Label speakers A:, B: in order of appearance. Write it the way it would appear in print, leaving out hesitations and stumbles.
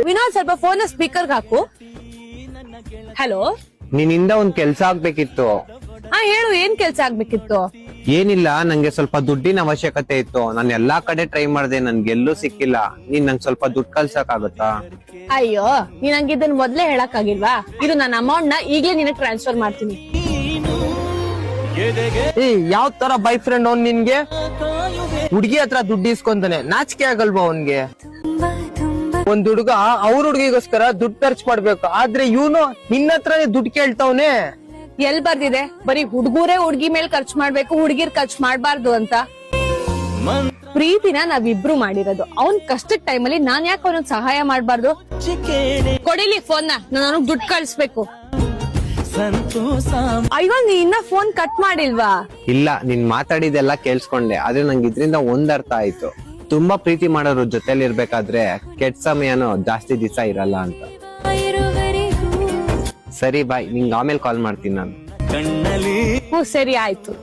A: ವಿನೋದ್ ಸ್ವಲ್ಪ phone speaker ಹಾಕು. Hello,
B: ನಿನ್ನಿಂದ ಒಂದ್ ಕೆಲ್ಸ ಆಗ್ಬೇಕಿತ್ತು.
A: ಹಾ ಹೇಳು, ಏನ್ ಕೆಲ್ಸ ಆಗ್ಬೇಕಿತ್ತು?
B: ಏನಿಲ್ಲ, ನಂಗೆ ಸ್ವಲ್ಪ ದುಡ್ಡಿನ ಅವಶ್ಯಕತೆ ಇತ್ತು. ನಾನು ಎಲ್ಲಾ ಕಡೆ ಟ್ರೈ ಮಾಡ್ದೆ, ನನ್ಗೆಲ್ಲೂ ಸಿಕ್ಕಿಲ್ಲ. ನೀನ್ ನಂಗೆ ಸ್ವಲ್ಪ ದುಡ್ಡು ಕಳ್ಸಕ್ ಆಗುತ್ತಾ?
A: ಅಯ್ಯೋ, ನೀನ್ ನಂಗೆ ಇದನ್ ಮೊದ್ಲೇ ಹೇಳಕ್ ಆಗಿಲ್ವಾ? ಇದು ನನ್ನ ಅಮೌಂಟ್ ನ ಈಗ್ಲೇ ನಿನಗೆ ಟ್ರಾನ್ಸ್ಫರ್ ಮಾಡ್ತೀನಿ.
C: ಯಾವ ತರ ಬಾಯ್ ಫ್ರೆಂಡ್ ಅವ್ನ್ ನಿನ್ಗೆ? ಹುಡ್ಗಿ ಹತ್ರ ದುಡ್ಡು ಇಸ್ಕೊಂತಾನೆ, ನಾಚಿಕೆ ಆಗಲ್ವಾ ಅವನ್ಗೆ? ಒಂದ್ ಹುಡುಗ ಅವ್ರ ಹುಡ್ಗಿಗೋಸ್ಕರ ದುಡ್ಡು ಖರ್ಚು ಮಾಡ್ಬೇಕು, ಆದ್ರೆ ಇವನು ನಿನ್ನ ಹತ್ರನೇ ದುಡ್ಡು ಕೇಳ್ತಾವನೆ.
A: ಎಲ್ ಬರ್ದಿದೆ ಬರೀ ಹುಡ್ಗೂರೇ ಹುಡ್ಗಿ ಮೇಲ್ ಖರ್ಚು ಮಾಡ್ಬೇಕು, ಹುಡ್ಗಿರ್ ಖರ್ಚು ಮಾಡ್ಬಾರ್ದು ಅಂತ? ಪ್ರೀತಿನ ನಾವಿಬ್ರು ಮಾಡಿರೋದು. ಅವ್ನ್ ಕಷ್ಟದ ಟೈಮಲ್ಲಿ ನಾನ್ ಯಾಕೆ ಅವನಿಗೆ ಸಹಾಯ ಮಾಡ್ಬಾರ್ದು? ಕೊಡಿಲಿ ಫೋನ್ ನ, ನಾನು ಅವನಿಗೆ ದುಡ್ಡು ಕಳಿಸ್ಬೇಕು. ಅಯ್ಯೋ, ನೀ ಇನ್ನ ಫೋನ್ ಕಟ್ ಮಾಡಿಲ್ವಾ?
B: ಇಲ್ಲ, ನೀನ್ ಮಾತಾಡಿದೆಲ್ಲ ಕೇಳಿಸ್ಕೊಂಡೆ, ಆದ್ರೆ ನಂಗೆ ಇದ್ರಿಂದ ಒಂದ್ ಅರ್ಥ ಆಯ್ತು. ತುಂಬಾ ಪ್ರೀತಿ ಮಾಡೋರು ಜೊತೆಲಿ ಇರ್ಬೇಕಾದ್ರೆ ಕೆಟ್ಟ ಸಮಯನೂ ಜಾಸ್ತಿ ದಿವಸ ಇರಲ್ಲ ಅಂತ. ಸರಿ ಬಾಯ್, ನಿಂಗೆ ಆಮೇಲೆ ಕಾಲ್ ಮಾಡ್ತೀನಿ ನಾನು.
A: ಹ್ಞೂ ಸರಿ ಆಯ್ತು.